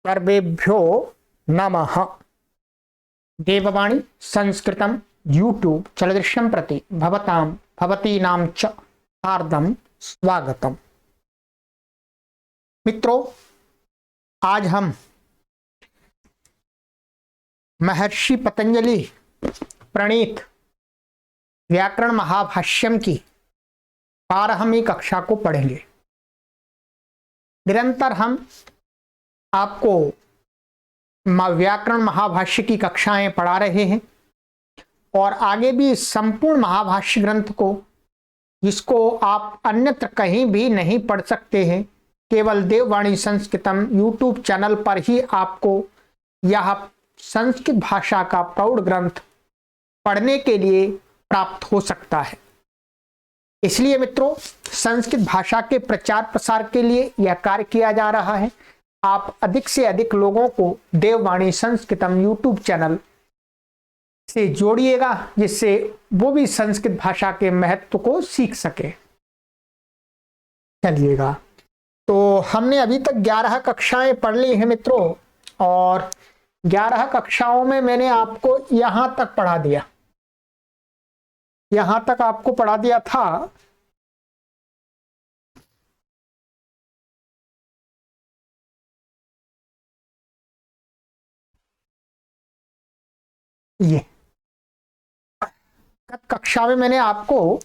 सर्वेभ्यो नमः। देववाणी संस्कृतं यूट्यूब चलदृश्यं प्रति भवतां भवतीनां च हार्दं स्वागतम। मित्रों, आज हम महर्षि पतंजलि प्रणीत व्याकरण महाभाष्यम की 12वीं कक्षा को पढ़ेंगे। निरंतर हम आपको व्याकरण महाभाष्य की कक्षाएं पढ़ा रहे हैं और आगे भी संपूर्ण महाभाष्य ग्रंथ को, जिसको आप अन्यत्र कहीं भी नहीं पढ़ सकते हैं, केवल देववाणी संस्कृतम यूट्यूब चैनल पर ही आपको यह संस्कृत भाषा का प्रौढ़ ग्रंथ पढ़ने के लिए प्राप्त हो सकता है। इसलिए मित्रों, संस्कृत भाषा के प्रचार प्रसार के लिए यह कार्य किया जा रहा है। आप अधिक से अधिक लोगों को देववाणी संस्कृतम यूट्यूब चैनल से जोड़िएगा, जिससे वो भी संस्कृत भाषा के महत्व को सीख सके। चलिएगा, तो हमने अभी तक 11 कक्षाएं पढ़ ली हैं मित्रों, और 11 कक्षाओं में मैंने आपको यहां तक पढ़ा दिया, यहां तक आपको पढ़ा दिया था ये कक्षा में मैंने आपको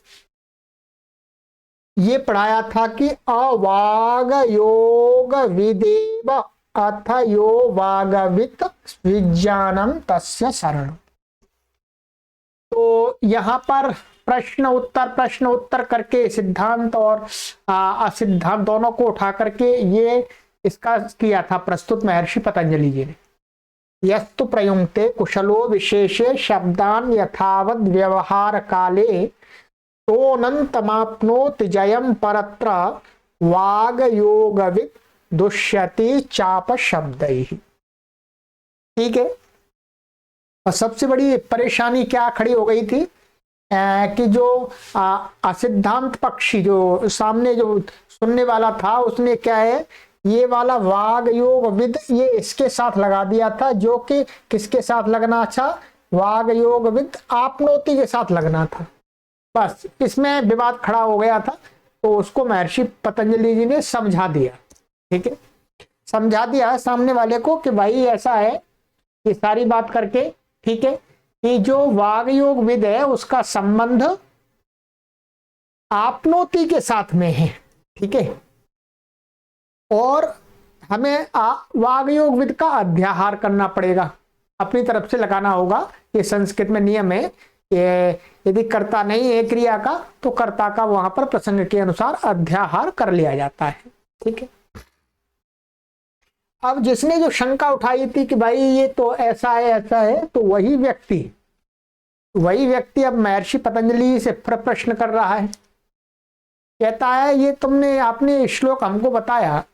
ये पढ़ाया था कि अवाग योग विदेव अथ यो वागवित विज्ञानम तस्य शरण। तो यहां पर प्रश्न उत्तर करके सिद्धांत और असिद्धांत दोनों को उठा करके ये इसका किया था प्रस्तुत महर्षि पतंजलि जी ने। यस्तु प्रयुक्ते कुशलो विशेषे शब्दान यथावद व्यवहार काले तोनंतमाप्नोति जयम परत्र वाग योगविद दुष्यति चाप शब्दैहि। ठीक है। और सबसे बड़ी परेशानी क्या खड़ी हो गई थी कि जो असिद्धांत पक्षी जो सामने जो सुनने वाला था, उसने क्या है, ये वाला वाग योग विद ये इसके साथ लगा दिया था, जो कि किसके साथ लगना था, वाग योग विद आपनोति के साथ लगना था। बस इसमें विवाद खड़ा हो गया था, तो उसको महर्षि पतंजलि जी ने समझा दिया। ठीक है, समझा दिया सामने वाले को कि भाई ऐसा है, ये सारी बात करके, ठीक है, कि जो वाग योग विद है उसका संबंध आपनोति के साथ में है। ठीक है, और हमें वाग योग विद का अध्याहार करना पड़ेगा, अपनी तरफ से लगाना होगा। ये संस्कृत में नियम है, ये यदि कर्ता नहीं है क्रिया का, तो कर्ता का वहां पर प्रसंग के अनुसार अध्याहार कर लिया जाता है। ठीक है। अब जिसने जो शंका उठाई थी कि भाई ये तो ऐसा है, तो वही व्यक्ति अब महर्षि पतंजलि से प्रश्न कर रहा है। कहता है, ये आपने श्लोक हमको बताया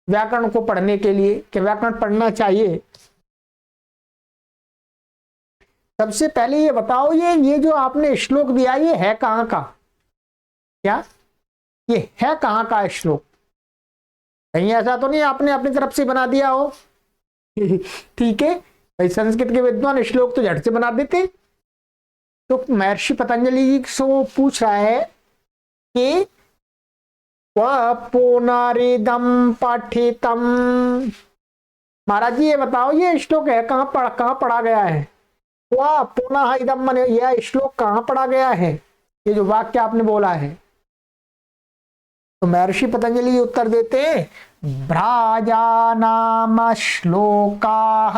व्याकरण को पढ़ने के लिए कि व्याकरण पढ़ना चाहिए। सबसे पहले ये बताओ, ये जो आपने श्लोक दिया, ये है कहां का? क्या ये है कहां का श्लोक? कहीं ऐसा तो नहीं आपने अपनी तरफ से बना दिया हो? ठीक है भाई, संस्कृत के विद्वान श्लोक तो झट से बना देते। तो महर्षि पतंजलि जी से पूछ रहा है कि पुनरिदम पठितम। महाराज जी ये बताओ, ये श्लोक है कहां पढ़ा गया है? वह पुनः इदम माने यह श्लोक कहां पढ़ा गया है, ये जो वाक्य आपने बोला है? तो महर्षि पतंजलि उत्तर देते हैं, भ्राजा नाम श्लोकाः।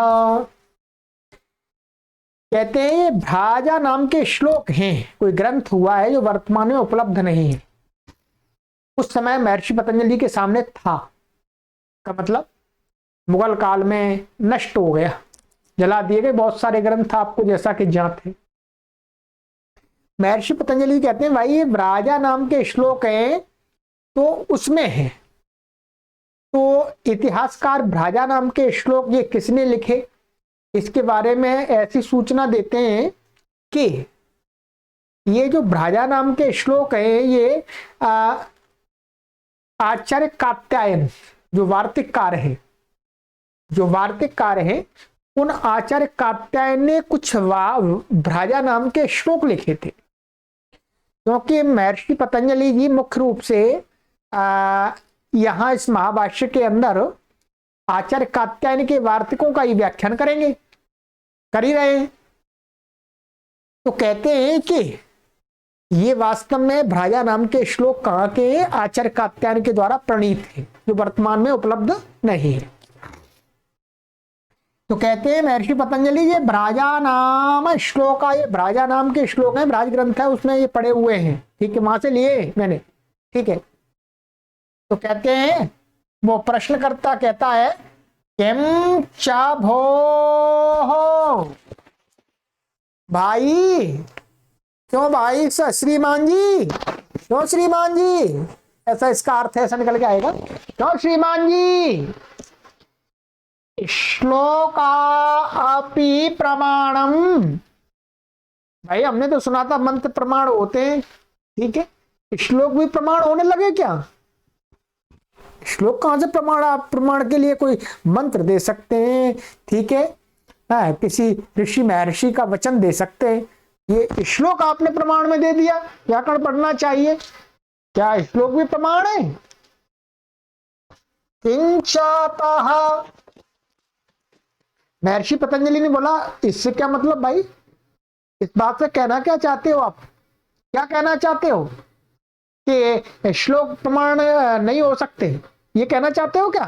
कहते हैं ये भ्राजा नाम के श्लोक हैं, कोई ग्रंथ हुआ है जो वर्तमान में उपलब्ध नहीं है। उस समय महर्षि पतंजलि के सामने था, का मतलब मुगल काल में नष्ट हो गया, जला दिए गए बहुत सारे ग्रंथ आपको जैसा कि ज्ञात है। महर्षि पतंजलि कहते हैं भाई ये राजा नाम के श्लोक हैं, तो उसमें है। तो इतिहासकार भ्राजा नाम के श्लोक ये किसने लिखे, इसके बारे में ऐसी सूचना देते हैं कि ये जो भ्राजा नाम के श्लोक हैं, ये आचार्य कात्यायन जो वार्तिककार है, जो वार्तिककार हैं उन आचार्य कात्यायन ने कुछ भ्राजा नाम के श्लोक लिखे थे, क्योंकि महर्षि पतंजलि जी मुख्य रूप से यहाँ इस महाभाष्य के अंदर आचार्य कात्यायन के वार्तिकों का ही व्याख्यान करेंगे, कर ही रहे हैं। तो कहते हैं कि ये वास्तव में भ्राजा नाम के श्लोक कहाँ के हैं? आचार्य कात्यायन के द्वारा प्रणीत है, जो वर्तमान में उपलब्ध नहीं है। तो कहते हैं महर्षि पतंजलि ये भ्राजा नाम श्लोक, ये भ्राजा नाम के श्लोक है, भ्राज ग्रंथ है, उसमें ये पड़े हुए हैं, ठीक है, वहां से लिए मैंने, ठीक है। तो कहते हैं, वो प्रश्नकर्ता कहता है किम चा भो भाई, क्यों भाई श्रीमान जी, क्यों श्रीमान जी, ऐसा इसका अर्थ ऐसा निकल के आएगा, क्यों श्रीमान जी, श्लोका अपि प्रमाणम, भाई हमने तो सुना था मंत्र प्रमाण होते हैं, ठीक है, श्लोक भी प्रमाण होने लगे क्या? श्लोक कहां से प्रमाण? आप प्रमाण के लिए कोई मंत्र दे सकते हैं, ठीक है, किसी ऋषि महर्षि का वचन दे सकते हैं, ये श्लोक आपने प्रमाण में दे दिया, व्याकरण पढ़ना चाहिए, क्या श्लोक भी प्रमाण है? किंचातः, महर्षि पतंजलि ने बोला इससे क्या मतलब भाई, इस बात से कहना क्या चाहते हो आप, क्या कहना चाहते हो कि श्लोक प्रमाण नहीं हो सकते, ये कहना चाहते हो क्या?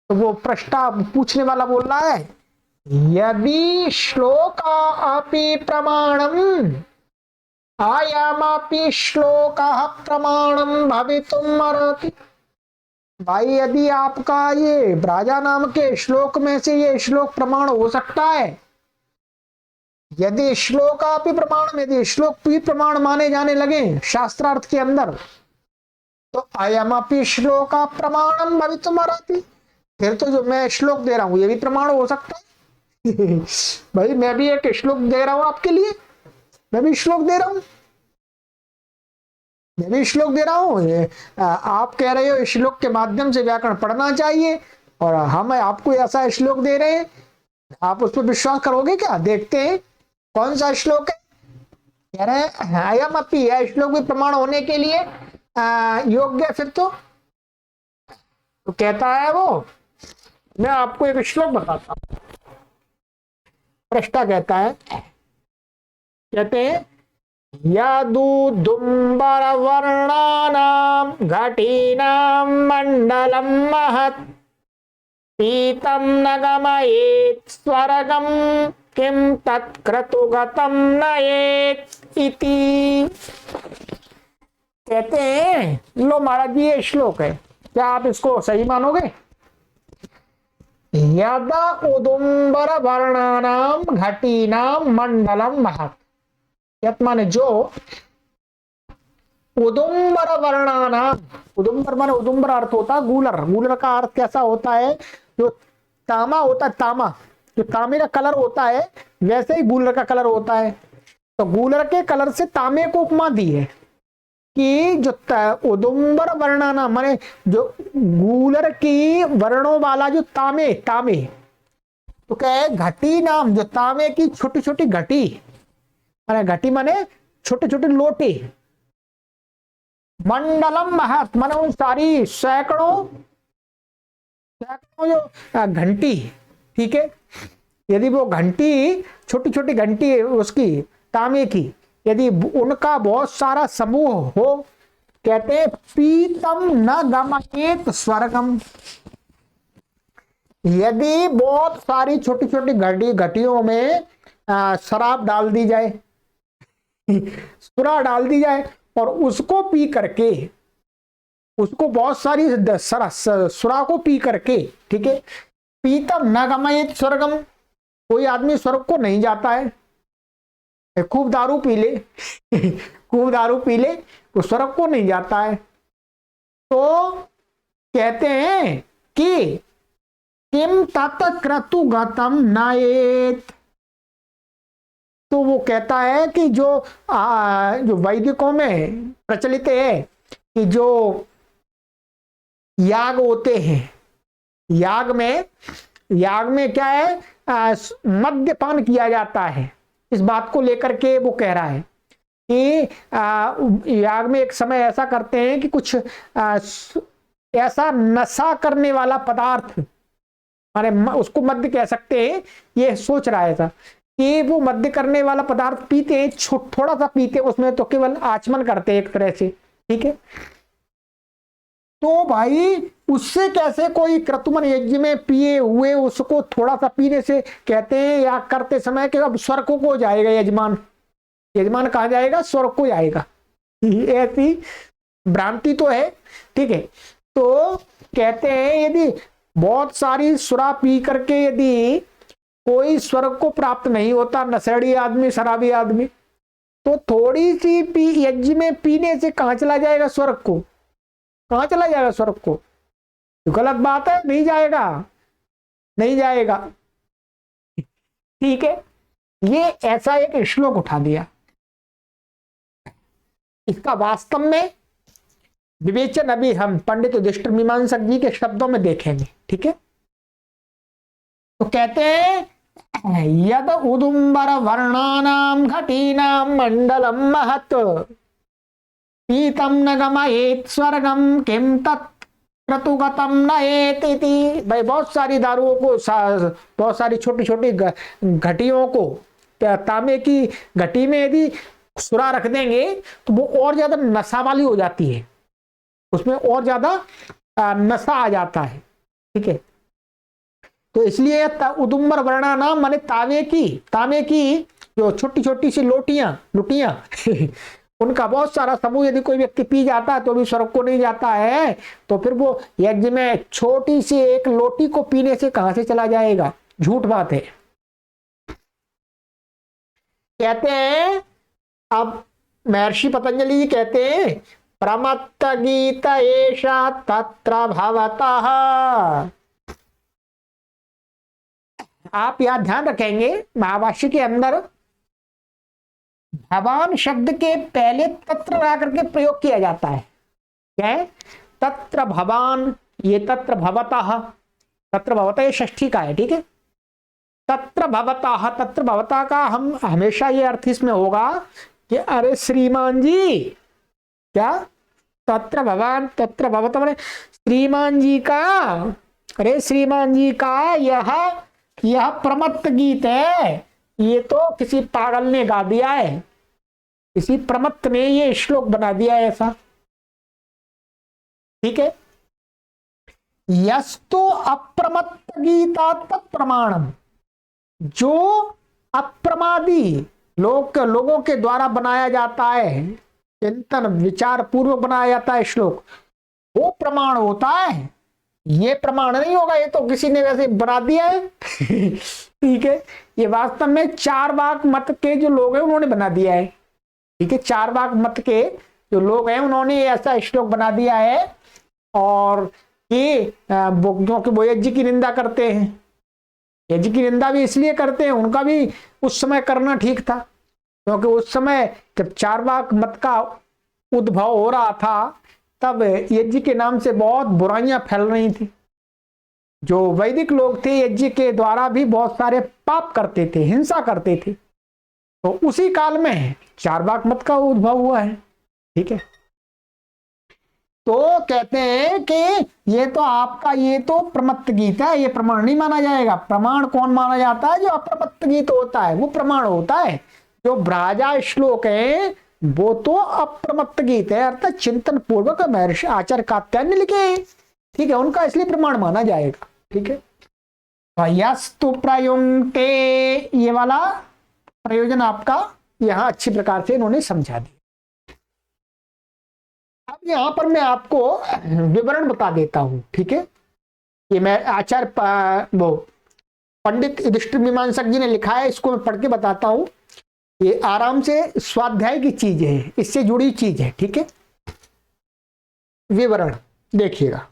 तो वो प्रश्न पूछने वाला बोल रहा है यदि श्लोका अपि प्रमाणम आयामापि श्लोकः प्रमाणम भवितुम् अर्हति, भाई यदि आपका ये भ्राजा नाम के श्लोक में से ये श्लोक प्रमाण हो सकता है, यदि श्लोकापि प्रमाण, यदि श्लोक भी प्रमाण माने जाने लगे शास्त्रार्थ के अंदर, तो अयमपि श्लोका प्रमाणम भवितुम् अर्हति, फिर तो जो मैं श्लोक दे रहा हूं ये भी प्रमाण हो सकता है। भाई मैं भी एक श्लोक दे रहा हूं आपके लिए, मैं भी श्लोक दे रहा हूं, मैं भी श्लोक दे रहा हूं, आप कह रहे हो श्लोक के माध्यम से व्याकरण पढ़ना चाहिए, और हम आपको ऐसा श्लोक दे रहे हैं, आप उस पर विश्वास करोगे क्या? देखते हैं कौन सा श्लोक है। कह रहे हैं अयमपि, यह श्लोक भी प्रमाण होने के लिए योग्य है, फिर तो कहता है वो, मैं आपको एक श्लोक बताता हूं। प्रश्ता कहता है, कहते हैं यदुदुम्बर वर्णानाम घटीनाम मंडलम महत् पीतम न गमयेत् स्वर्गम किम तत्क्रतुगतम नयेत् इति। कहते हैं लो महाराज जी ये श्लोक है, क्या आप इसको सही मानोगे? यदा उदुम्बर वर्णानाम घटीनाम मंडलम महत्, यत माने जो उदुम्बर वर्णानाम, उदुम्बर माने उदुम्बर अर्थ होता है गूलर, गूलर का अर्थ कैसा होता है, जो तामा होता है, तामा जो तांबे का कलर होता है वैसे ही गूलर का कलर होता है। तो गूलर के कलर से तांबे को उपमा दी है कि जो उदुम्बर वर्णाना माने जो गूलर की वर्णों वाला जो तांबे, तांबे तो क्या है, घटी नाम, जो तांबे की छोटी छोटी घटी, माने घटी माने छोटे छोटे लोटे, मंडलम महत् माने उन सारी सैकड़ों जो घंटी, ठीक है, यदि वो घंटी छोटी छोटी घंटी है उसकी तांबे की, यदि उनका बहुत सारा समूह हो, कहते हैं पीतम न गमयेत् स्वर्गम, यदि बहुत सारी छोटी छोटी घटियों में शराब डाल दी जाए, सुरा डाल दी जाए, और उसको पी करके, उसको बहुत सारी सुरा को पी करके, ठीक है, पीतम न गमयेत् स्वर्गम, कोई आदमी स्वर्ग को नहीं जाता है, खूब दारू पी ले खूब दारू पी ले तो स्वर्ग को नहीं जाता है। तो कहते हैं कि किम तत्क्रतुगतम नयेत्, तो वो कहता है कि जो वैदिकों में प्रचलित है कि जो याग होते हैं, याग में याग में क्या है, मद्यपान किया जाता है। इस बात को लेकर के वो कह रहा है कि याग में एक समय ऐसा करते हैं कि कुछ ऐसा नशा करने वाला पदार्थ, माने उसको मद्य कह सकते हैं, ये सोच रहा है था कि वो मद्य करने वाला पदार्थ पीते हैं, थोड़ा सा पीते हैं, उसमें तो केवल आचमन करते हैं एक तरह से, ठीक है। तो भाई उससे कैसे कोई क्रतुमन यज्ञ में पिए हुए उसको थोड़ा सा पीने से कहते हैं या करते समय कि अब स्वर्ग को जाएगा यजमान, यजमान कहाँ जाएगा, स्वर्ग को जाएगा, ऐसी भ्रांति तो है, ठीक है। तो कहते हैं यदि बहुत सारी सुरा पी करके यदि कोई स्वर्ग को प्राप्त नहीं होता, नशेड़ी आदमी, शराबी आदमी, तो थोड़ी सी यज्ञ में पीने से कहां चला जाएगा स्वर्ग को, कहां चला जाएगा स्वर्ग को, तो गलत बात है, नहीं जाएगा, नहीं जाएगा, ठीक है। ये ऐसा एक श्लोक उठा दिया, इसका वास्तव में विवेचन अभी हम पंडित युधिष्ठिर मीमांसक जी के शब्दों में देखेंगे, ठीक है। तो कहते हैं यद उदुम्बर वर्णानाम घटीनाम मंडलम महत पीतम न गमयेत स्वर्गम किम तत् क्रतुगतम नयेत इति। भाई बहुत सारी दारुओं को, बहुत सारी छोटी छोटी घटियों को, तांबे की घटी में यदि सुरा रख देंगे तो वो और ज्यादा नशा वाली हो जाती है, उसमें और ज्यादा नशा आ जाता है, ठीक है। तो इसलिए उदुम्बर वर्णा नाम माने तांबे की जो छोटी छोटी सी लुटियां उनका बहुत सारा समूह यदि कोई व्यक्ति पी जाता है तो भी स्वर्ग को नहीं जाता है, तो फिर वो यज्ञ में छोटी सी एक लोटी को पीने से कहां से चला जाएगा, झूठ बात है। कहते हैं, अब महर्षि पतंजलि जी कहते हैं प्रमत्त गीत एषा तत्र भवतः। आप यहां ध्यान रखेंगे महाभाष्य के अंदर भवान शब्द के पहले तत्र ला करके प्रयोग किया जाता है, क्या है, तत्र भवान, ये तत्र भवतः, तत्र भवतः ये षष्ठी का है, ठीक है। तत्र भवतः का हम हमेशा ये अर्थ इसमें होगा कि अरे श्रीमान जी, क्या तत्र भवान तत्र भवतः माने श्रीमान जी का, अरे श्रीमान जी का यह प्रमत्त गीत है, ये तो किसी पागल ने गा दिया है, किसी प्रमत्त ने ये श्लोक बना दिया है ऐसा, ठीक है। यस्तु अप्रमत्त गीता तत्प्रमाणम, जो अप्रमादी लोगों के द्वारा बनाया जाता है, चिंतन विचार पूर्वक बनाया जाता है श्लोक, वो प्रमाण होता है, ये प्रमाण नहीं होगा, ये तो किसी ने वैसे बना दिया है ठीक है। ये वास्तव में चारवाक मत के जो लोग हैं उन्होंने बना दिया है, ठीक है। चारवाक मत के जो लोग हैं उन्होंने ऐसा श्लोक बना दिया है, और ये क्योंकि वो यज्ञ की निंदा करते हैं, यज्ञ की निंदा भी इसलिए करते हैं, उनका भी उस समय करना ठीक था, क्योंकि उस समय जब चारवाक मत का उद्भव हो रहा था तब यज्ञ के नाम से बहुत बुराइयां फैल रही थी। जो वैदिक लोग थे यज्ञ के द्वारा भी बहुत सारे पाप करते थे, हिंसा करते थे, तो उसी काल में चारवाक मत का उद्भव हुआ है, ठीक है। तो कहते हैं कि ये तो आपका ये तो प्रमत्त गीत है, ये प्रमाण नहीं माना जाएगा। प्रमाण कौन माना जाता है, जो अप्रमत्त गीत होता है वो प्रमाण होता है। जो ब्राजा श्लोक है वो तो अप्रमत्त गीत है, अर्थात चिंतन पूर्वक महर्षि आचार्य कात्यायन लिखे, ठीक है, उनका इसलिए प्रमाण माना जाएगा, ठीक है। यस्तु प्रयुंक्ते, ये वाला प्रयोजन आपका यहां अच्छी प्रकार से इन्होंने समझा दिया। अब यहां पर मैं आपको विवरण बता देता हूं, ठीक है। ये मैं आचार्य वो पंडित युधिष्ठिर मीमांसक जी ने लिखा है, इसको मैं पढ़ के बताता हूं। ये आराम से स्वाध्याय की चीज है, इससे जुड़ी चीज है, ठीक है। विवरण देखिएगा।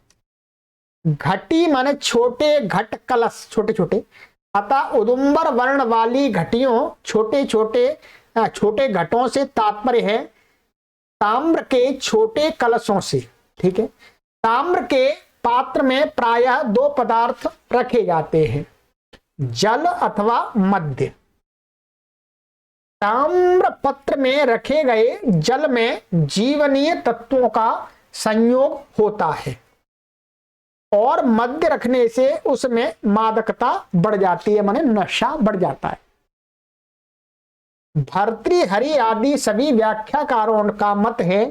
घटी माने छोटे घट कलश, छोटे छोटे, अतः उदुम्बर वर्ण वाली घटियों, छोटे छोटे घटों से तात्पर्य है ताम्र के छोटे कलशों से, ठीक है। ताम्र के पात्र में प्रायः दो पदार्थ रखे जाते हैं, जल अथवा मद्य। ताम्र पत्र में रखे गए जल में जीवनीय तत्वों का संयोग होता है और मद्य रखने से उसमें मादकता बढ़ जाती है, माने नशा बढ़ जाता है। भर्तृहरि आदि सभी व्याख्याकारों का मत है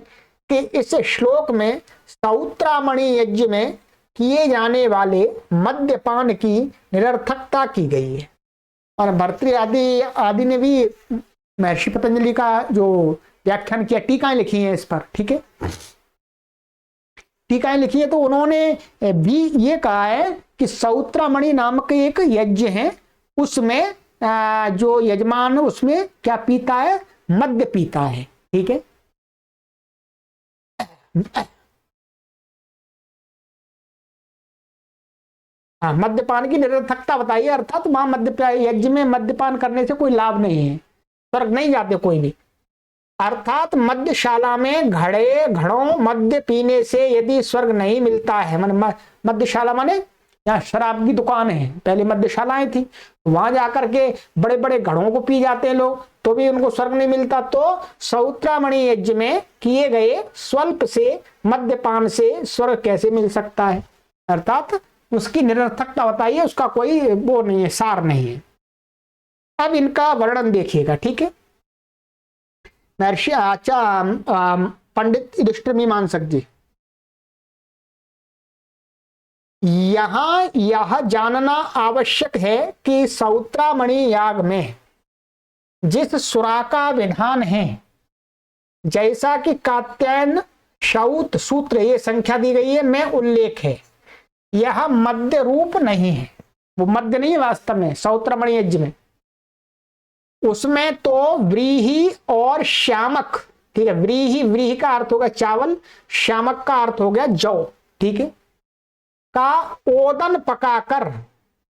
कि इस श्लोक में सौत्रामणि यज्ञ में किए जाने वाले मद्यपान की निरर्थकता की गई है। और भर्तृहरि आदि ने भी महर्षि पतंजलि का जो व्याख्यान किया, टीकाएं लिखी हैं इस पर, ठीक है, टीकाएं लिखी है, तो उन्होंने भी ये कहा है कि सौत्रामणि नामक एक यज्ञ है, उसमें जो यजमान उसमें क्या पीता है, मद्य पीता है, ठीक है। हाँ, मद्यपान की निरर्थकता बताइए, अर्थात वहां मद्य यज्ञ में मद्यपान करने से कोई लाभ नहीं है, स्वर्ग नहीं जाते कोई भी। अर्थात मद्यशाला में घड़ों मद्य पीने से यदि स्वर्ग नहीं मिलता है, माने मद्यशाला माने यहाँ शराब की दुकान है, पहले मद्यशालाएं थी, वहां जाकर के बड़े बड़े घड़ों को पी जाते हैं लोग, तो भी उनको स्वर्ग नहीं मिलता। तो सौत्रामणि यज्ञ में किए गए स्वल्प से मद्यपान से स्वर्ग कैसे मिल सकता है, अर्थात उसकी निरर्थकता बताइए, उसका कोई वो नहीं है, सार नहीं है। अब इनका वर्णन देखिएगा, ठीक है। महर्षि पंडित युधिष्ठिर मीमांसक जी, यहां यह जानना आवश्यक है कि सौत्रामणि याग में जिस सुरा का विधान है, जैसा कि कात्यायन शौत सूत्र ये संख्या दी गई है में उल्लेख है, यह मध्य रूप नहीं है, वो मध्य नहीं है वास्तव में सौत्रामणि यज्ञ में। उसमें तो व्रीहि और श्यामक, ठीक है, व्रीहि का अर्थ हो गया चावल, श्यामक का अर्थ हो गया जौ, ठीक है, का ओदन पकाकर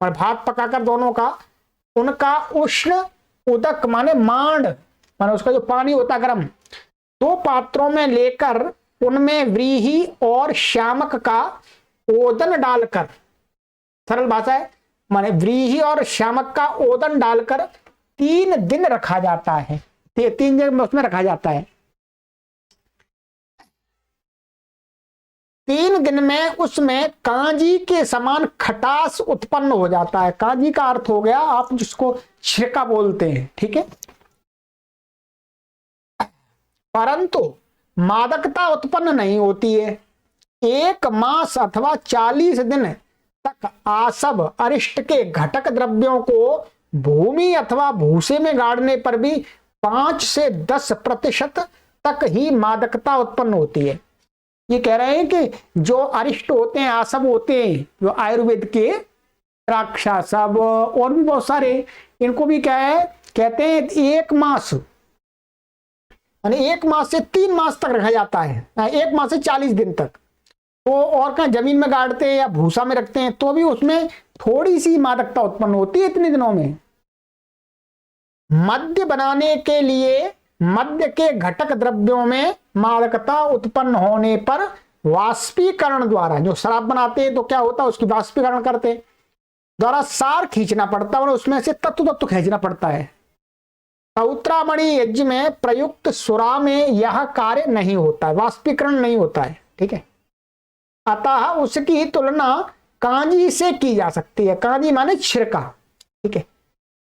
और भात पकाकर दोनों का, उनका उष्ण उदक माने मांड माने उसका जो पानी होता गर्म, दो पात्रों में लेकर उनमें व्रीहि और श्यामक का ओदन डालकर, सरल भाषा है, माने व्रीहि और श्यामक का ओदन डालकर 3 दिन रखा जाता है, 3 दिन उसमें रखा जाता है। 3 दिन में उसमें कांजी के समान खटास उत्पन्न हो जाता है। कांजी का अर्थ हो गया आप जिसको छिड़का बोलते हैं, ठीक है, परंतु मादकता उत्पन्न नहीं होती है। 1 मास अथवा 40 दिन तक आसव अरिष्ट के घटक द्रव्यों को भूमि अथवा भूसे में गाड़ने पर भी 5 से 10% तक ही मादकता उत्पन्न होती है। ये कह रहे हैं कि जो अरिष्ट होते हैं, आसव होते हैं, जो आयुर्वेद के राक्षसव और भी बहुत सारे, इनको भी क्या है कहते हैं 1 मास, यानी 1 मास से 3 मास तक रखा जाता है, 1 मास से 40 दिन तक। तो और कहीं जमीन में गाड़ते हैं या भूसा में रखते हैं तो भी उसमें थोड़ी सी मादकता उत्पन्न होती है इतने दिनों में। मद्य बनाने के लिए मद्य के घटक द्रव्यों में मादकता उत्पन्न होने पर वाष्पीकरण द्वारा, जो शराब बनाते हैं तो क्या होता है उसकी वाष्पीकरण करते द्वारा सार खींचना पड़ता है और उसमें से तत्व खींचना पड़ता है। सौत्रामणि यज्ञ में प्रयुक्त सुरा में यह कार्य नहीं होता है, वाष्पीकरण नहीं होता है, ठीक है। अतः उसकी तुलना कांजी से की जा सकती है। कांजी माने छिड़का, ठीक है,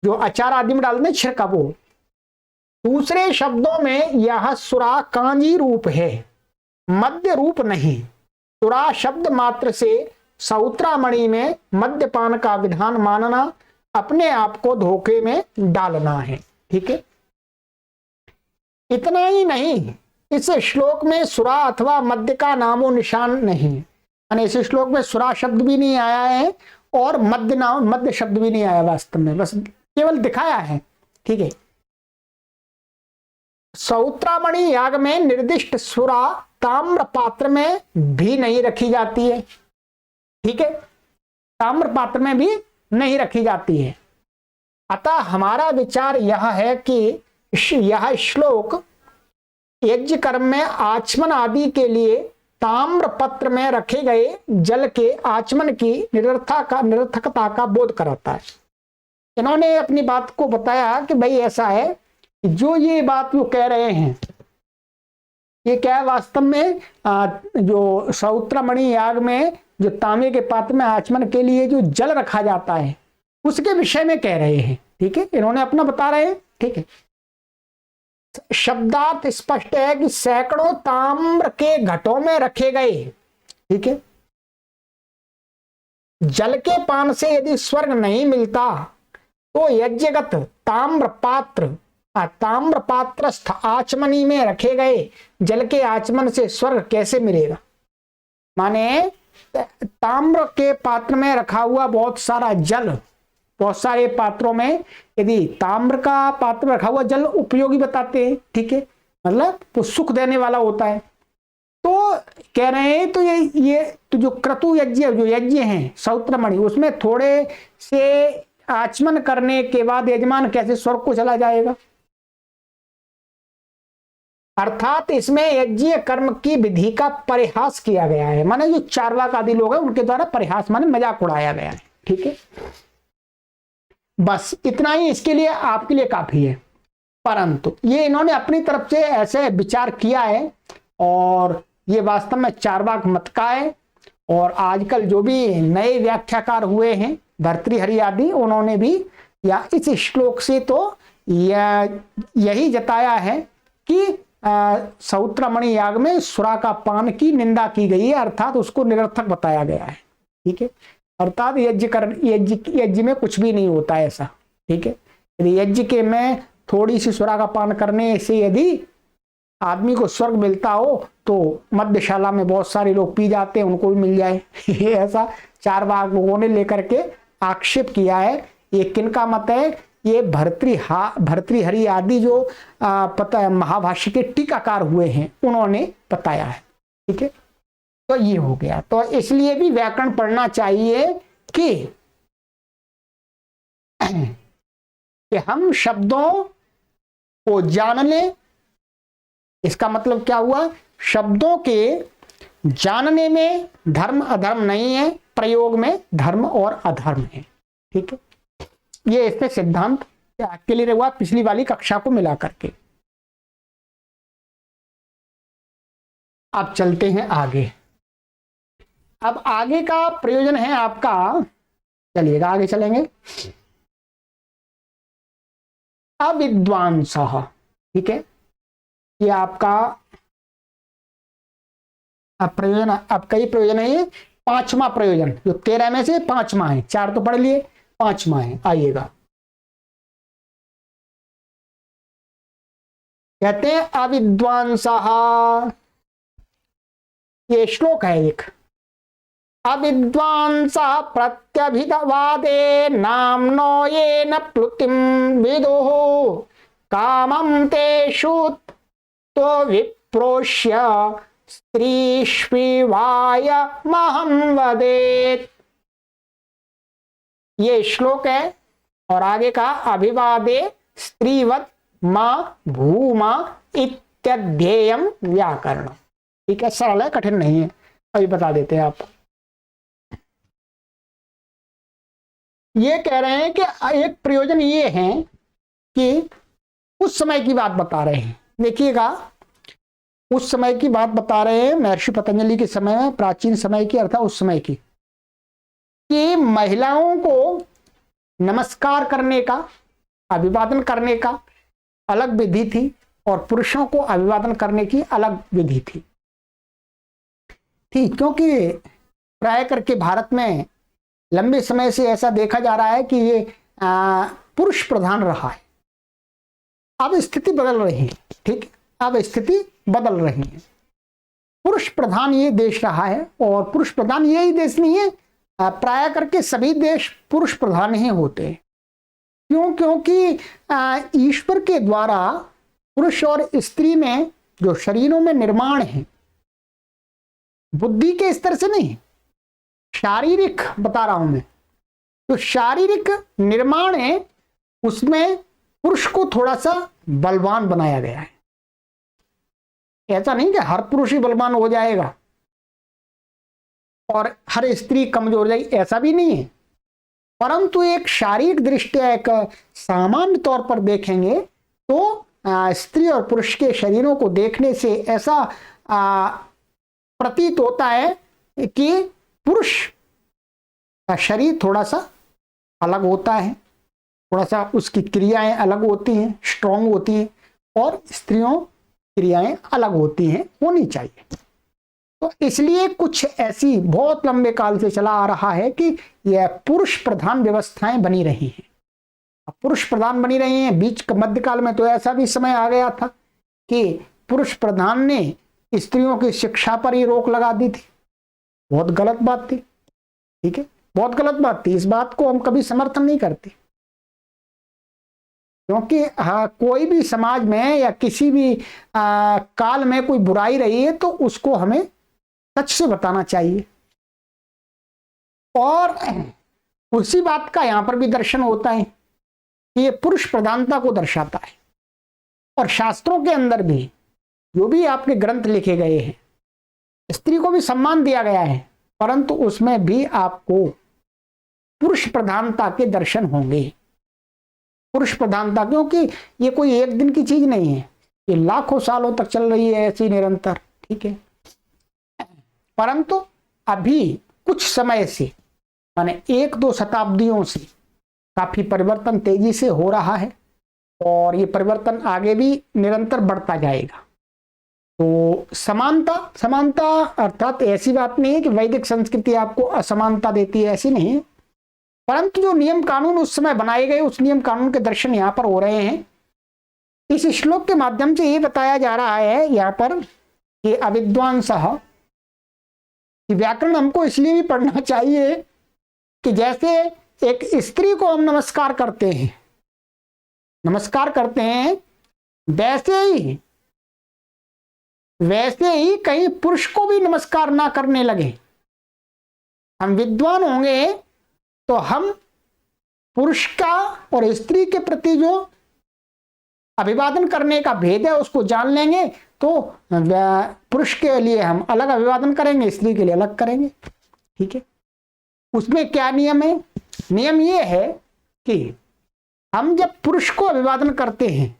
जो अचार आदि में डालते हैं छिड़का, वो। दूसरे शब्दों में यह सुरा कांजी रूप है, मद्य रूप नहीं। सुरा शब्द मात्र से सौत्रामणि में मद्यपान का विधान मानना अपने आप को धोखे में डालना है, ठीक है। इतना ही नहीं, इस श्लोक में सुरा अथवा मद्य का नामो निशान नहीं, यानी इस श्लोक में सुरा शब्द भी नहीं आया है और मद्य शब्द भी नहीं आया वास्तव में, बस केवल दिखाया है, ठीक है। सौत्रामणि याग में निर्दिष्ट सुरा ताम्र पात्र में भी नहीं रखी जाती है, ठीक है, ताम्र पात्र में भी नहीं रखी जाती है। अतः हमारा विचार यह है कि यह श्लोक यज्ञ कर्म में आचमन आदि के लिए ताम्र पत्र में रखे गए जल के आचमन की निरर्थकता का बोध कराता है। इन्होंने अपनी बात को बताया कि भाई ऐसा है कि जो ये बात वो कह रहे हैं, ये क्या है वास्तव में जो सौत्रमणि याग में जो तांबे के पात्र में आचमन के लिए जो जल रखा जाता है उसके विषय में कह रहे हैं। ठीक है, इन्होंने अपना बता रहे हैं। ठीक है, शब्दार्थ स्पष्ट है कि सैकड़ों ताम्र के घटों में रखे गए, ठीक है, जल के पान से यदि स्वर्ग नहीं मिलता तो यज्ञगत ताम्र पात्रस्थ आचमनी में रखे गए जल के आचमन से स्वर्ग कैसे मिलेगा। माने ताम्र के पात्र में रखा हुआ बहुत सारा जल, बहुत सारे पात्रों में यदि ताम्र का पात्र रखा हुआ जल उपयोगी बताते हैं, ठीक है, मतलब तो सुख देने वाला होता है। तो कह रहे हैं तो ये तो जो क्रतु यज्ञ जो यज्ञ हैं सौत्रमणि, उसमें थोड़े से आचमन करने के बाद यजमान कैसे स्वर्ग को चला जाएगा। अर्थात इसमें यज्ञ कर्म की विधि का परिहास किया गया है, माने जो चार्वाक आदि लोग हैं उनके द्वारा परिहास माने मजाक उड़ाया गया है। ठीक है, बस इतना ही इसके लिए आपके लिए काफी है। परंतु ये इन्होंने अपनी तरफ से ऐसे विचार किया है और ये वास्तव में चार्वाक मत का है। और आजकल जो भी नए व्याख्याकार हुए हैं भर्तृहरि आदि, उन्होंने भी या इस श्लोक से तो यही जताया है कि सौत्रमणि याग में सुरा का पान की निंदा की गई है, अर्थात उसको निरर्थक बताया गया है। ठीक है, अर्थात यज्ञ में कुछ भी नहीं होता है ऐसा। ठीक है, यदि यज्ञ के में थोड़ी सी सुरा का पान करने से यदि आदमी को स्वर्ग मिलता हो तो मध्यशाला में बहुत सारे लोग पी जाते हैं, उनको भी मिल जाए ऐसा चार्वाक लोगों ने लेकर के आक्षेप किया है। ये किनका मत है? ये भर्तृहरि आदि जो पता है महाभाष्य के टीकाकार हुए हैं उन्होंने बताया है। ठीक है, तो ये हो गया। तो इसलिए भी व्याकरण पढ़ना चाहिए कि हम शब्दों को जान लें। इसका मतलब क्या हुआ? शब्दों के जानने में धर्म अधर्म नहीं है, प्रयोग में धर्म और अधर्म है। ठीक है, ये इससे सिद्धांत क्लियर हुआ पिछली वाली कक्षा को मिला करके। अब चलते हैं आगे। अब आगे का प्रयोजन है आपका, चलिएगा आगे चलेंगे। अविद्वांसः, ठीक है, ये आपका प्रयोजन। अब कई प्रयोजन है, ये पांचवा प्रयोजन, जो 13 में से पांचवा है। 4 तो पढ़ लिए, पांचवा है। आइएगा, कहते हैं अविद्वांसः। ये श्लोक है एक। अविद्वांसः प्रत्यभिधवादे नाम्नो येन प्लुतिं विदुः कामं तेषु तो विप्रोष्य स्त्रीष्विवाय महं वदेत्। ये श्लोक है। और आगे का अभिवादे स्त्रीवत् माँ भूमा इत्यध्येयम व्याकरण। ठीक है, सरल है, कठिन नहीं है। अभी बता देते हैं आपको। ये कह रहे हैं कि एक प्रयोजन ये है कि उस समय की बात बता रहे हैं। देखिएगा, उस समय की बात बता रहे हैं महर्षि पतंजलि के समय में, प्राचीन समय की, अर्थात उस समय की, कि महिलाओं को नमस्कार करने का, अभिवादन करने का अलग विधि थी और पुरुषों को अभिवादन करने की अलग विधि थी। ठीक, क्योंकि प्राय करके भारत में लंबे समय से ऐसा देखा जा रहा है कि ये पुरुष प्रधान रहा है। अब स्थिति बदल रही है। ठीक, अब स्थिति बदल रही है। पुरुष प्रधान ये देश रहा है, और पुरुष प्रधान यही देश नहीं है, प्राय करके सभी देश पुरुष प्रधान ही होते हैं। क्यों? क्योंकि ईश्वर के द्वारा पुरुष और स्त्री में जो शरीरों में निर्माण है, बुद्धि के स्तर से नहीं, शारीरिक बता रहा हूं मैं, तो शारीरिक निर्माण है, उसमें पुरुष को थोड़ा सा बलवान बनाया गया है। ऐसा नहीं कि हर पुरुष ही बलवान हो जाएगा, और हर स्त्री कमजोर हो जाएगी, ऐसा भी नहीं है। परंतु एक शारीरिक दृष्टिया, एक सामान्य तौर पर देखेंगे तो स्त्री और पुरुष के शरीरों को देखने से ऐसा प्रतीत होता है कि पुरुष का शरीर थोड़ा सा अलग होता है, थोड़ा सा उसकी क्रियाएं अलग होती हैं, स्ट्रांग होती हैं, और स्त्रियों क्रियाएं अलग होती हैं, होनी चाहिए। तो इसलिए कुछ ऐसी बहुत लंबे काल से चला आ रहा है कि यह पुरुष प्रधान व्यवस्थाएं बनी रही हैं, पुरुष प्रधान बनी रही हैं। बीच मध्यकाल में तो ऐसा भी समय आ गया था कि पुरुष प्रधान ने स्त्रियों की शिक्षा पर ही रोक लगा दी थी। बहुत गलत बात थी, ठीक है, बहुत गलत बात थी। इस बात को हम कभी समर्थन नहीं करते, क्योंकि कोई भी समाज में या किसी भी काल में कोई बुराई रही है तो उसको हमें सच से बताना चाहिए। और उसी बात का यहां पर भी दर्शन होता है कि ये पुरुष प्रधानता को दर्शाता है। और शास्त्रों के अंदर भी जो भी आपके ग्रंथ लिखे गए हैं, स्त्री को भी सम्मान दिया गया है, परंतु उसमें भी आपको पुरुष प्रधानता के दर्शन होंगे। पुरुष प्रधानता, क्योंकि ये कोई एक दिन की चीज नहीं है, ये लाखों सालों तक चल रही है ऐसी निरंतर, ठीक है। परंतु अभी कुछ समय से, माने 1-2 शताब्दियों से काफी परिवर्तन तेजी से हो रहा है, और ये परिवर्तन आगे भी निरंतर बढ़ता जाएगा। तो समानता अर्थात ऐसी बात नहीं है कि वैदिक संस्कृति आपको असमानता देती है, ऐसी नहीं है, परंतु जो नियम कानून उस समय बनाए गए, उस नियम कानून के दर्शन यहाँ पर हो रहे हैं। इस श्लोक के माध्यम से ये बताया जा रहा है यहाँ पर कि अविद्वांसः, व्याकरण हमको इसलिए भी पढ़ना चाहिए कि जैसे एक स्त्री को हम नमस्कार करते हैं, वैसे ही कहीं पुरुष को भी नमस्कार ना करने लगे। हम विद्वान होंगे तो हम पुरुष का और स्त्री के प्रति जो अभिवादन करने का भेद है उसको जान लेंगे, तो पुरुष के लिए हम अलग अभिवादन करेंगे, स्त्री के लिए अलग करेंगे, ठीक है। उसमें क्या नियम है? नियम ये है कि हम जब पुरुष को अभिवादन करते हैं,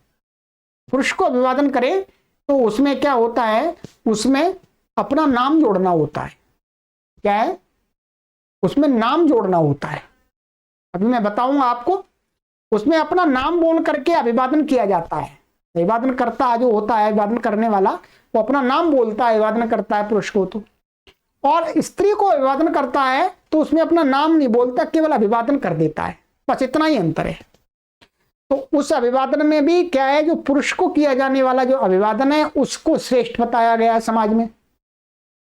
पुरुष को अभिवादन करें तो उसमें क्या होता है, उसमें अपना नाम जोड़ना होता है। क्या है? उसमें नाम जोड़ना होता है। अभी मैं बताऊंगा आपको। उसमें अपना नाम बोल करके अभिवादन किया जाता है। अभिवादन करता जो होता है, अभिवादन करने वाला, वो अपना नाम बोलता है, अभिवादन करता है पुरुष को। तो और स्त्री को अभिवादन करता है तो उसमें अपना नाम नहीं बोलता, केवल अभिवादन कर देता है, बस इतना ही अंतर है। तो उस अभिवादन में भी क्या है, जो पुरुष को किया जाने वाला जो अभिवादन है उसको श्रेष्ठ बताया गया है समाज में,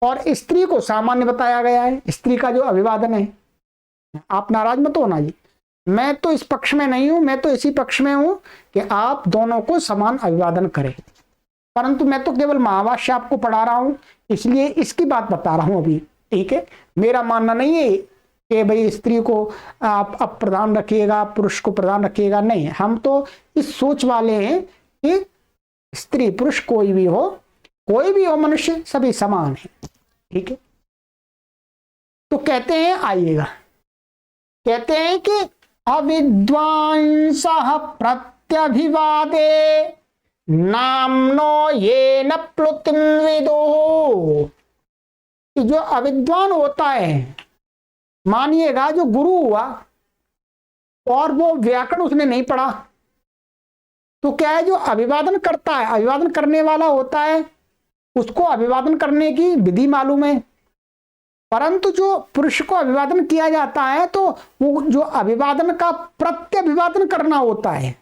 और स्त्री को सामान्य बताया गया है। स्त्री का जो अभिवादन है, आप नाराज मत होना जी, मैं तो इस पक्ष में नहीं हूं, मैं तो इसी पक्ष में हूं कि आप दोनों को समान अभिवादन करें, परंतु मैं तो केवल महाभाष्य आपको पढ़ा रहा हूं, इसलिए इसकी बात बता रहा हूं अभी, ठीक है। मेरा मानना नहीं है कि भाई स्त्री को आप अब प्रधान रखिएगा, पुरुष को प्रधान रखिएगा, नहीं। हम तो इस सोच वाले हैं कि स्त्री पुरुष कोई भी हो मनुष्य सभी समान है, ठीक है। तो कहते हैं, आइएगा, कहते हैं कि अविद्वांसः प्रत्यभिवादे नामनो ये न प्लुतिं विदुः। जो अविद्वान होता है, मानिएगा जो गुरु हुआ और वो व्याकरण उसने नहीं पढ़ा, तो क्या है, जो अभिवादन करता है, अभिवादन करने वाला होता है, उसको अभिवादन करने की विधि मालूम है। परंतु जो पुरुष को अभिवादन किया जाता है तो वो जो अभिवादन का प्रत्यभिवादन करना होता है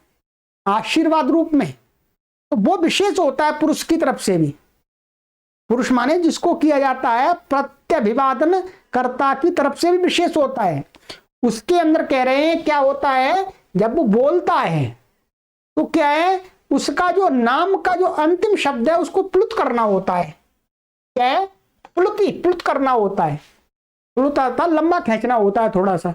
आशीर्वाद रूप में, तो वो विशेष होता है पुरुष की तरफ से भी। पुरुष माने जिसको किया जाता है, प्रत्यभिवादन कर्ता की तरफ से भी विशेष होता है। उसके अंदर कह रहे हैं क्या होता है, जब वो बोलता है तो क्या है, उसका जो नाम का जो अंतिम शब्द है उसको प्लुत करना होता है। क्या है? प्लुत करना होता है। प्लुत आता लंबा खींचना होता है थोड़ा सा,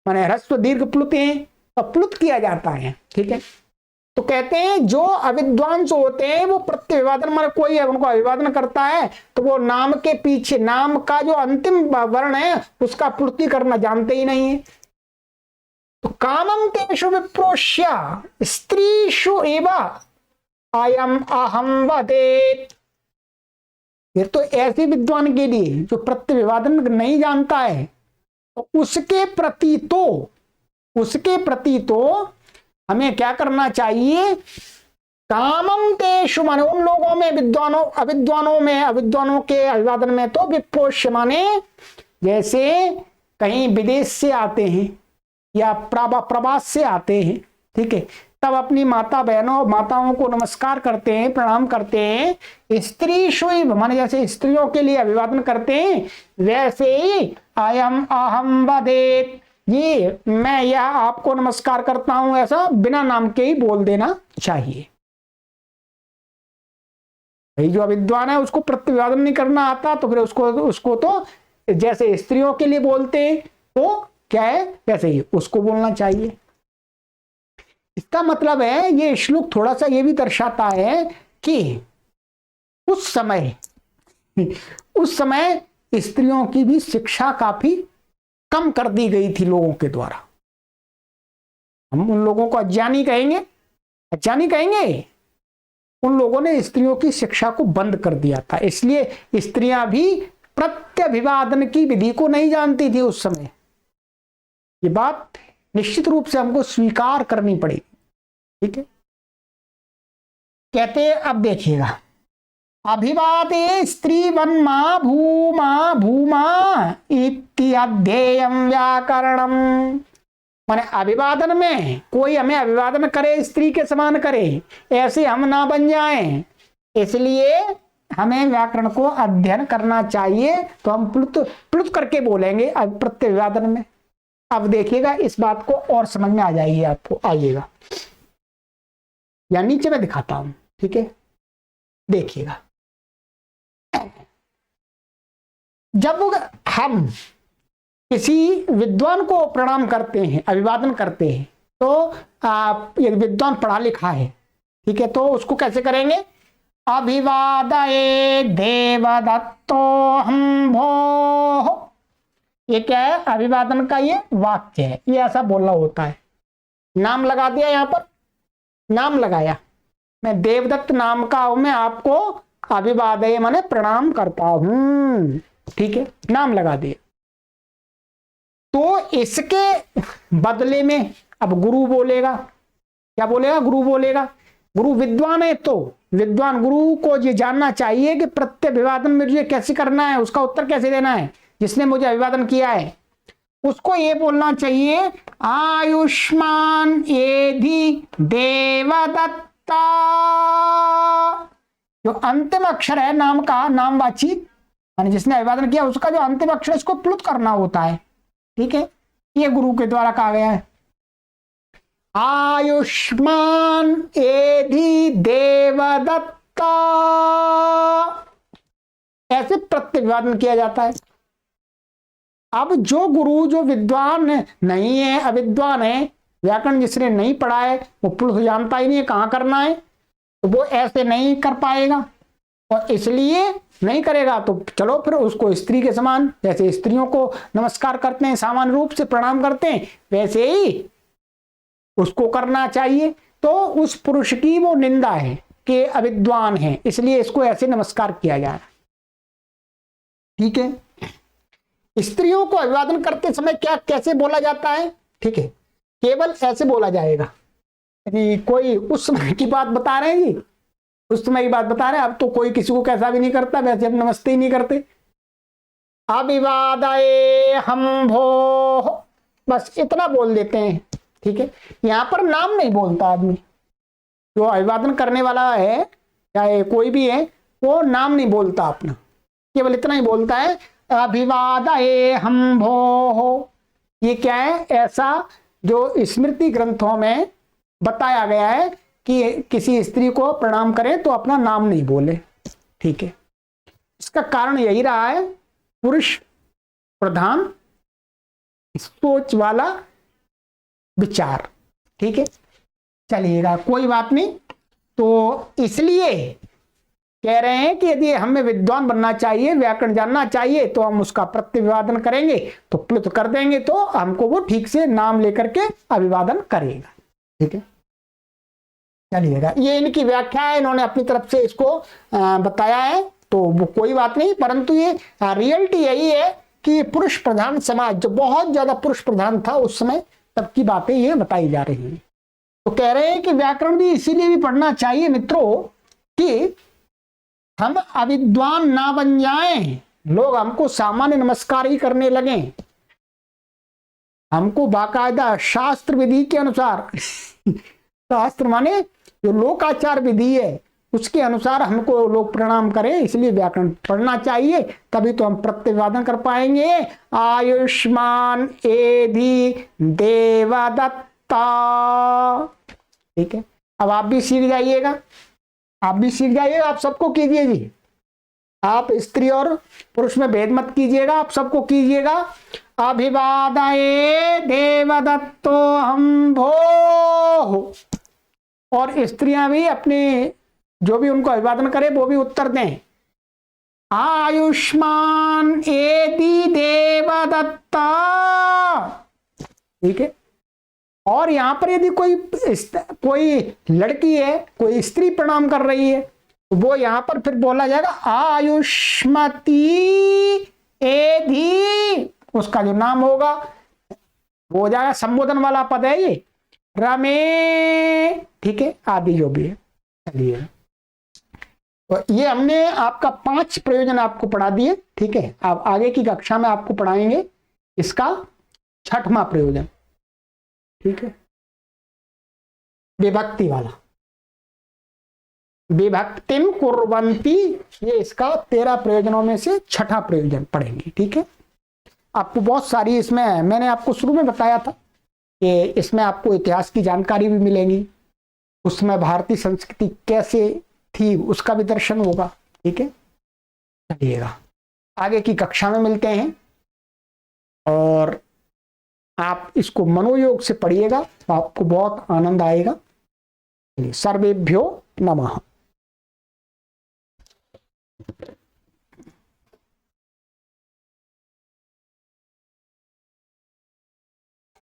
माने ह्रस्व दीर्घ प्लुत है तो प्लुत किया जाता है, ठीक है। तो कहते हैं जो अविद्वान जो होते हैं वो प्रत्यभिवादन, माने कोई है उनको अभिवादन करता है तो वो नाम के पीछे नाम का जो अंतिम वर्ण है उसका पूर्ति करना जानते ही नहीं है। तो कामम तेषु विप्रोष्य स्त्रीषु एव अयम अहम वदेत। ये तो ऐसे विद्वान के लिए जो प्रत्यभिवादन नहीं जानता है तो उसके प्रति तो हमें क्या करना चाहिए, कामम तेषु माने उन लोगों में अविद्वानों के अभिवादन में तो विप्रोष्य माने जैसे कहीं विदेश से आते हैं या प्रवास से आते हैं, ठीक है, तब अपनी माताओं को नमस्कार करते हैं, प्रणाम करते हैं। स्त्री शुभ माने जैसे स्त्रियों के लिए अभिवादन करते हैं वैसे ही अयम अहम वदेत, ये मैं यह आपको नमस्कार करता हूं, ऐसा बिना नाम के ही बोल देना चाहिए। भाई जो अविद्वान है उसको प्रत्यभिवादन नहीं करना आता तो फिर उसको तो जैसे स्त्रियों के लिए बोलते हैं तो क्या है वैसे ही उसको बोलना चाहिए। इसका मतलब है ये श्लोक थोड़ा सा ये भी दर्शाता है कि उस समय स्त्रियों की भी शिक्षा काफी कम कर दी गई थी लोगों के द्वारा। हम उन लोगों को अज्ञानी कहेंगे, उन लोगों ने स्त्रियों की शिक्षा को बंद कर दिया था, इसलिए स्त्रियां भी प्रत्यभिवादन की विधि को नहीं जानती थी उस समय। ये बात निश्चित रूप से हमको स्वीकार करनी पड़ेगी, ठीक है। कहते हैं अब देखिएगा, अभिवादे स्त्री वन्मा भूमा इति अध्येयम व्याकरणम, माने अभिवादन में कोई हमें अभिवादन करे स्त्री के समान करे ऐसे हम ना बन जाएं, इसलिए हमें व्याकरण को अध्ययन करना चाहिए। तो हम प्लुत करके बोलेंगे प्रत्यभिवादन में। अब देखिएगा इस बात को और समझ में आ जाएगी आपको, आइएगा या नीचे मैं दिखाता हूं, ठीक है। देखिएगा जब हम किसी विद्वान को प्रणाम करते हैं, अभिवादन करते हैं, तो ये विद्वान पढ़ा लिखा है, ठीक है, तो उसको कैसे करेंगे, अभिवादये देवदत्तो हम भो। ये क्या है, अभिवादन का ये वाक्य है, ये ऐसा बोलना होता है। नाम लगा दिया, यहां पर नाम लगाया, मैं देवदत्त नाम का हूं, मैं आपको अभिवादये माने प्रणाम करता हूं, ठीक है, नाम लगा दिया। तो इसके बदले में अब गुरु बोलेगा, क्या बोलेगा, गुरु बोलेगा। गुरु विद्वान है तो विद्वान गुरु को ये जानना चाहिए कि प्रत्यभिवादन में मुझे कैसे करना है, उसका उत्तर कैसे देना है। जिसने मुझे अभिवादन किया है उसको ये बोलना चाहिए, आयुष्मान एधि देवदत्ता। जो अंतिम अक्षर है नाम का, नामवाची यानी जिसने अभिवादन किया उसका जो अंतिम अक्षर इसको प्लुत करना होता है, ठीक है। ये गुरु के द्वारा कहा गया है, आयुष्मान एधि देवदत्ता, ऐसे प्रत्यभिवादन किया जाता है। अब जो गुरु जो विद्वान नहीं है, अविद्वान है, व्याकरण जिसने नहीं पढ़ा है वो प्लुत जानता ही नहीं है कहां करना है, तो वो ऐसे नहीं कर पाएगा और इसलिए नहीं करेगा। तो चलो फिर उसको स्त्री के समान, जैसे स्त्रियों को नमस्कार करते हैं सामान्य रूप से प्रणाम करते हैं वैसे ही उसको करना चाहिए। तो उस पुरुष की वो निंदा है कि अविद्वान है, इसलिए इसको ऐसे नमस्कार किया जा रहा है, ठीक है। स्त्रियों को अभिवादन करते समय क्या कैसे बोला जाता है, ठीक है, केवल ऐसे बोला जाएगा। यदि कोई उस समय की बात बता रहे हैं जी, उस समय की बात बता रहे हैं, अब तो कोई किसी को कैसा भी नहीं करता, वैसे हम नमस्ते ही नहीं करते। अभिवादये हम भो, बस इतना बोल देते हैं, ठीक है। यहां पर नाम नहीं बोलता आदमी, जो अभिवादन करने वाला है चाहे कोई भी है वो नाम नहीं बोलता अपना, केवल इतना ही बोलता है अभिवादये हम भो। ये क्या है, ऐसा जो स्मृति ग्रंथों में बताया गया है कि किसी स्त्री को प्रणाम करें तो अपना नाम नहीं बोले, ठीक है। इसका कारण यही रहा है, पुरुष प्रधान सोच वाला विचार, ठीक है। चलिएगा, कोई बात नहीं। तो इसलिए कह रहे हैं कि यदि हमें विद्वान बनना चाहिए, व्याकरण जानना चाहिए, तो हम उसका प्रतिविवादन करेंगे, तो प्लुत कर देंगे तो हमको वो ठीक से नाम लेकर के अभिवादन करेगा। ठीक है, चलिएगा, ये इनकी व्याख्या है, इन्होंने अपनी तरफ से इसको बताया है, तो वो कोई बात नहीं। परंतु ये रियलिटी यही है कि पुरुष प्रधान समाज, जो बहुत ज्यादा पुरुष प्रधान था उस समय, तब की बातें ये बताई जा रही हैं। तो कह रहे हैं कि व्याकरण भी इसीलिए भी पढ़ना चाहिए मित्रों कि हम अविद्वान ना बन जाएं, लोग हमको सामान्य नमस्कार ही करने लगे, हमको बाकायदा शास्त्र विधि के अनुसार शास्त्र माने जो लोकाचार विधि है उसके अनुसार हमको लोग प्रणाम करें। इसलिए व्याकरण पढ़ना चाहिए, तभी तो हम प्रतिवादन कर पाएंगे। आयुष्मान एधि देवदत्ता। ठीक है, अब आप भी सीख जाइएगा, आप भी सीख जाइएगा, आप सबको कीजिए जी, आप स्त्री और पुरुष में भेद मत कीजिएगा, आप सबको कीजिएगा। अभिवादये देवदत्तो हम भो, और स्त्रियां भी अपने जो भी उनको अभिवादन करे वो भी उत्तर दें, आयुष्मान एदि देवदत्ता। ठीक है, और यहां पर यदि कोई लड़की है, कोई स्त्री प्रणाम कर रही है, तो वो यहां पर फिर बोला जाएगा आयुष्मती एधि, उसका जो नाम होगा वो हो जाएगा, संबोधन वाला पद है ये, रमे। ठीक है, आदि जो भी है। चलिए, तो ये हमने आपका 5 प्रयोजन आपको पढ़ा दिए। ठीक है, अब आगे की कक्षा में आपको पढ़ाएंगे इसका 6वां प्रयोजन। ठीक है, विभक्ति वाला, विभक्तिम कुर्वन्ति, ये इसका 13 प्रयोजनों में से 6वां प्रयोजन पढ़ेंगे। ठीक है, आपको बहुत सारी इसमें, मैंने आपको शुरू में बताया था कि इसमें आपको इतिहास की जानकारी भी मिलेगी, उसमें भारतीय संस्कृति कैसे थी उसका भी दर्शन होगा। ठीक है, चलिएगा, आगे की कक्षा में मिलते हैं, और आप इसको मनोयोग से पढ़िएगा तो आपको बहुत आनंद आएगा। सर्वेभ्यो नमः।